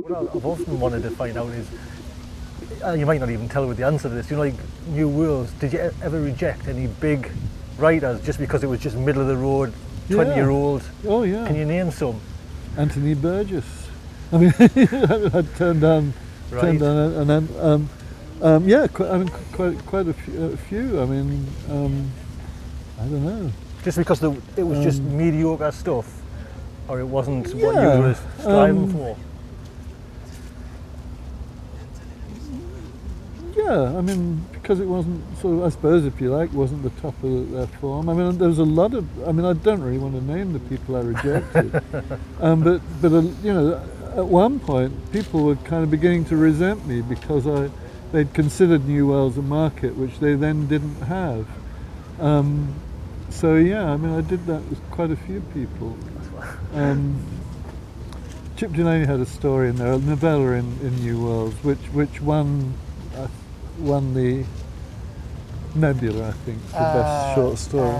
What I've often wanted to find out is, you might not even tell with the answer to this, you know, like New Worlds, did you ever reject any big writers just because it was just middle of the road, 20-year-old? Oh yeah. Can you name some? Anthony Burgess. I mean, I turned down, and then yeah, quite a few. I mean, I don't know. Just because it was just mediocre stuff, or it wasn't what you were striving for? Yeah, I mean, because it wasn't sort of, I suppose, if you like, wasn't the top of their form. I mean, there was a lot of, I mean, I don't really want to name the people I rejected, but you know, at one point, people were kind of beginning to resent me because they'd considered New Wales a market which they then didn't have. So yeah, I mean, I did that with quite a few people. Chip Delaney had a story in there, a novella in New Worlds, which won the Nebula, I think, for best short story.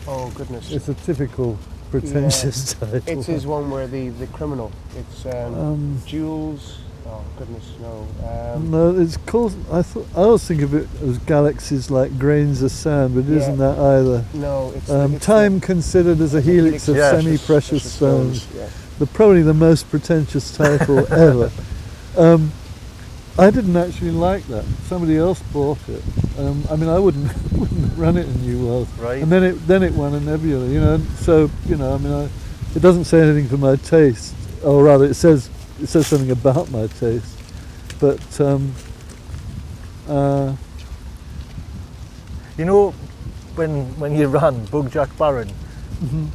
Oh goodness! It's a typical pretentious title. It is one where the criminal. It's Jules. Oh goodness, no. No, it's called. I always think of it as galaxies like grains of sand, but it isn't that either. No, it's time considered as a helix of semi-precious stones. Yeah. Probably the most pretentious title ever. I didn't actually like that. Somebody else bought it. I mean, I wouldn't run it in New World. Right. And then it won a Nebula. You know, so you know, I mean, it doesn't say anything for my taste, or rather, it says something about my taste. But you know, when you ran Bug Jack Barron,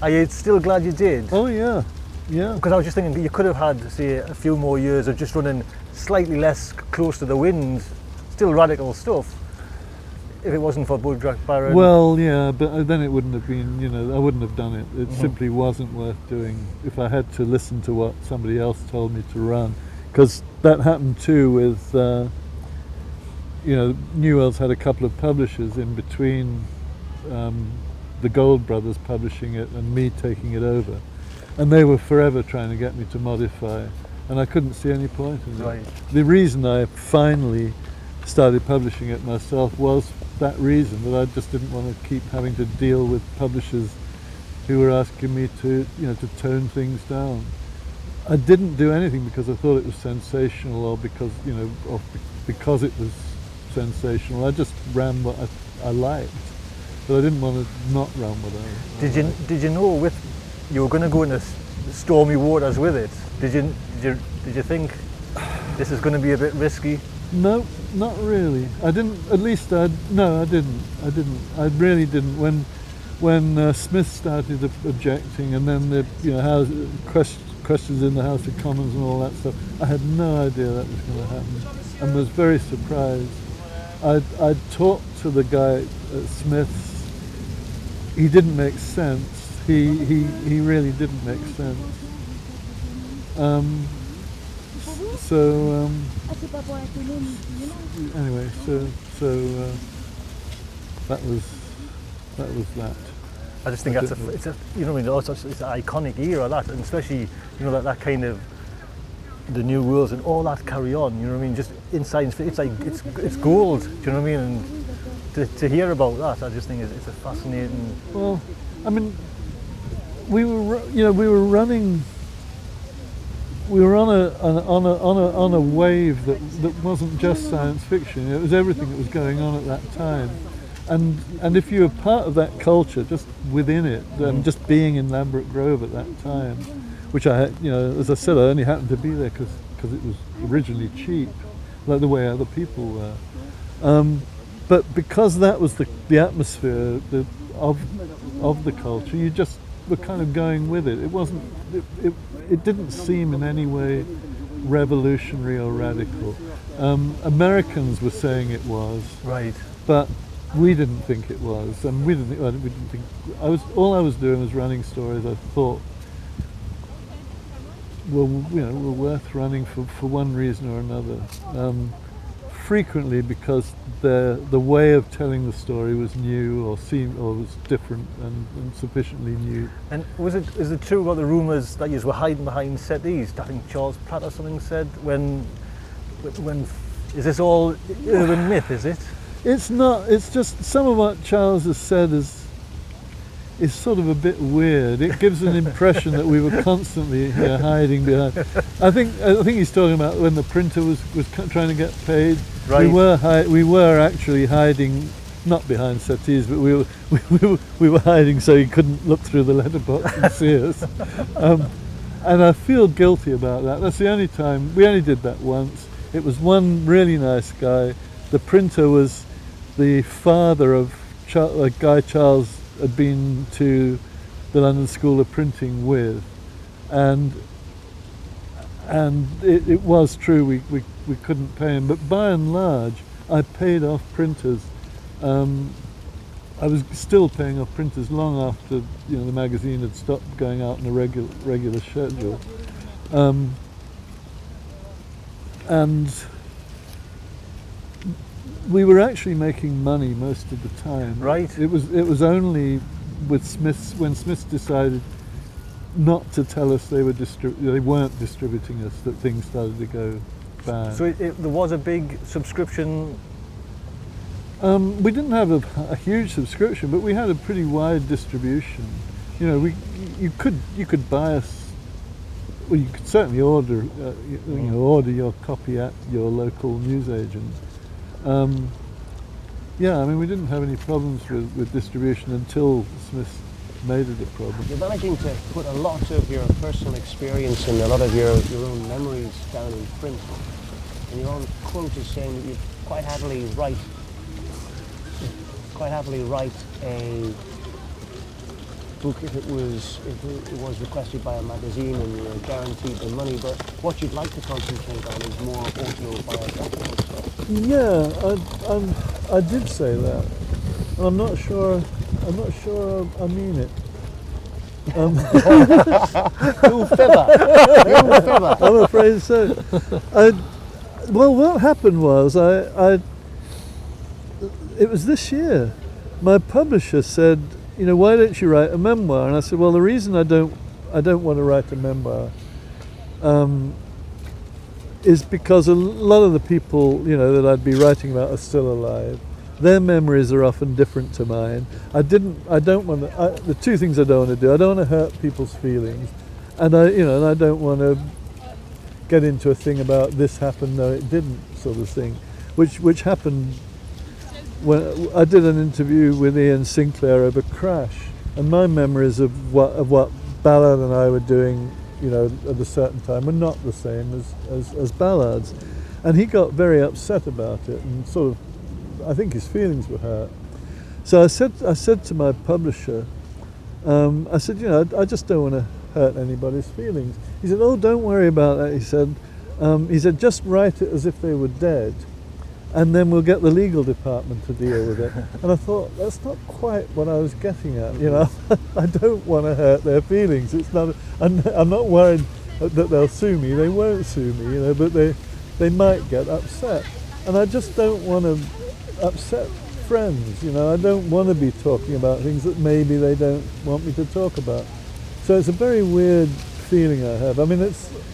are you still glad you did? Oh yeah, yeah. Because I was just thinking you could have had, say, a few more years of just running slightly less close to the wind, still radical stuff, if it wasn't for Bug Jack Barron. Well, yeah, but then it wouldn't have been, you know, I wouldn't have done it. It simply wasn't worth doing if I had to listen to what somebody else told me to run. Because that happened too with, you know, New Worlds had a couple of publishers in between the Gold Brothers publishing it and me taking it over. And they were forever trying to get me to modify. And I couldn't see any point in it. Right. The reason I finally started publishing it myself was that reason, that I just didn't want to keep having to deal with publishers who were asking me to, you know, to tone things down. I didn't do anything because I thought it was sensational, or because, you know, or because it was sensational. I just ran what I liked, but I didn't want to not run what I liked. Did you know you were going to go into stormy waters with it? Did you think this is going to be a bit risky? No, not really. I didn't. At least no, I didn't. I really didn't. When Smith started objecting, and then the questions in the House of Commons and all that stuff, I had no idea that was going to happen, and was very surprised. I'd talked to the guy at Smith's. He didn't make sense. He really didn't make sense. Anyway, so that was that. I just think it's a you know, I mean, it's an iconic era, that, and especially, you know, that kind of the New Worlds and all that carry on. You know what I mean? Just in science fiction, it's like it's gold. Do you know what I mean? And to hear about that, I just think it's a fascinating. Well, I mean, we were running. We were on a wave that wasn't just science fiction. It was everything that was going on at that time, and if you were part of that culture, just within it, just being in Lambert Grove at that time, which I, you know, as I said, I only happened to be there because it was originally cheap, like the way other people were. But because that was the atmosphere of the culture, you just were kind of going with it. It wasn't. It didn't seem in any way revolutionary or radical. Americans were saying it was, right, but we didn't think it was, and we didn't think. All I was doing was running stories I thought were worth running for one reason or another. frequently because the way of telling the story was new or was different and sufficiently new. And is it true about the rumours that you were hiding behind settees? I think Charles Pratt or something said when is this all urban myth? Is it? It's not. It's just some of what Charles has said is sort of a bit weird. It gives an impression that we were constantly hiding behind. I think he's talking about when the printer was trying to get paid. Right. We were actually hiding, not behind settees, but we were hiding so he couldn't look through the letterbox and see us. And I feel guilty about that. That's the only time we only did that once. It was one really nice guy. The printer was the father of a guy Charles had been to the London School of Printing with, and it was true we couldn't pay him, but by and large I paid off printers. I was still paying off printers long after the magazine had stopped going out on a regular schedule, and we were actually making money most of the time. Right. It was only with Smiths, when Smiths decided not to tell us they weren't distributing us, that things started to go bad. So there was a big subscription. We didn't have a huge subscription, but we had a pretty wide distribution. You could buy us. Well, you could certainly order your copy at your local newsagent. We didn't have any problems with distribution until Smith made it a problem. You're managing to put a lot of your personal experience and a lot of your own memories down in print. And your own quote is saying that you'd quite happily write a book if it was requested by a magazine and you're guaranteed the money, but what you'd like to concentrate on is more autobiographical stuff. Yeah, I did say that. I'm not sure I mean it. You fibber. I'm afraid so. Well, what happened was it was this year. My publisher said, why don't you write a memoir? And I said, well, the reason I don't want to write a memoir is because a lot of the people, that I'd be writing about are still alive. Their memories are often different to mine. I don't want to. The two things I don't want to do: I don't want to hurt people's feelings, and I don't want to get into a thing about this happened, no, it didn't, sort of thing, which happened when I did an interview with Ian Sinclair over Crash, and my memories of what Ballard and I were doing, at a certain time were not the same as Ballard's, and he got very upset about it and sort of. I think his feelings were hurt. So I said to my publisher, I said, I just don't want to hurt anybody's feelings. He said, oh, don't worry about that. He said, just write it as if they were dead, and then we'll get the legal department to deal with it. And I thought, that's not quite what I was getting at. I don't want to hurt their feelings. It's not. I'm not worried that they'll sue me. They won't sue me, but they might get upset, and I just don't want to upset friends. I don't want to be talking about things that maybe they don't want me to talk about. So it's a very weird feeling I have. I mean,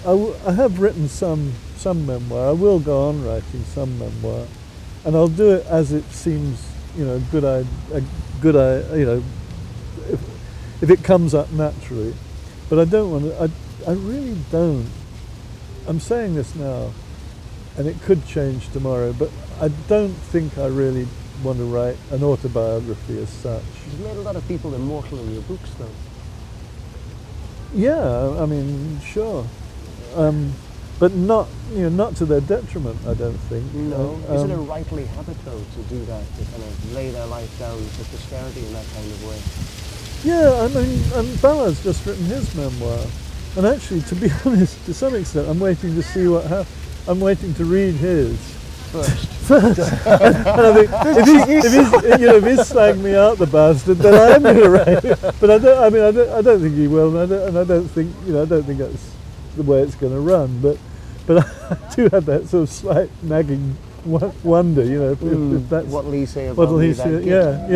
I have written some memoir. I will go on writing some memoir, and I'll do it as it seems, good. If it comes up naturally. But I don't want to. I really don't. I'm saying this now, and it could change tomorrow, but I don't think I really want to write an autobiography as such. You've made a lot of people immortal in your books, though. Yeah, I mean, sure, but not to their detriment. I don't think. No, is it a rightly habit though to do that, to kind of lay their life down to posterity in that kind of way? Yeah, I mean, and Ballard's just written his memoir, and actually, to be honest, to some extent, I'm waiting to see what happens. I'm waiting to read his first. And I think if he's slagged me out, the bastard, then I am going to write it. But I don't think he will, and I don't think that's the way it's going to run. But I do have that sort of slight nagging wonder, you know, if that's What'll he say about what'll me he that say? kid? Yeah.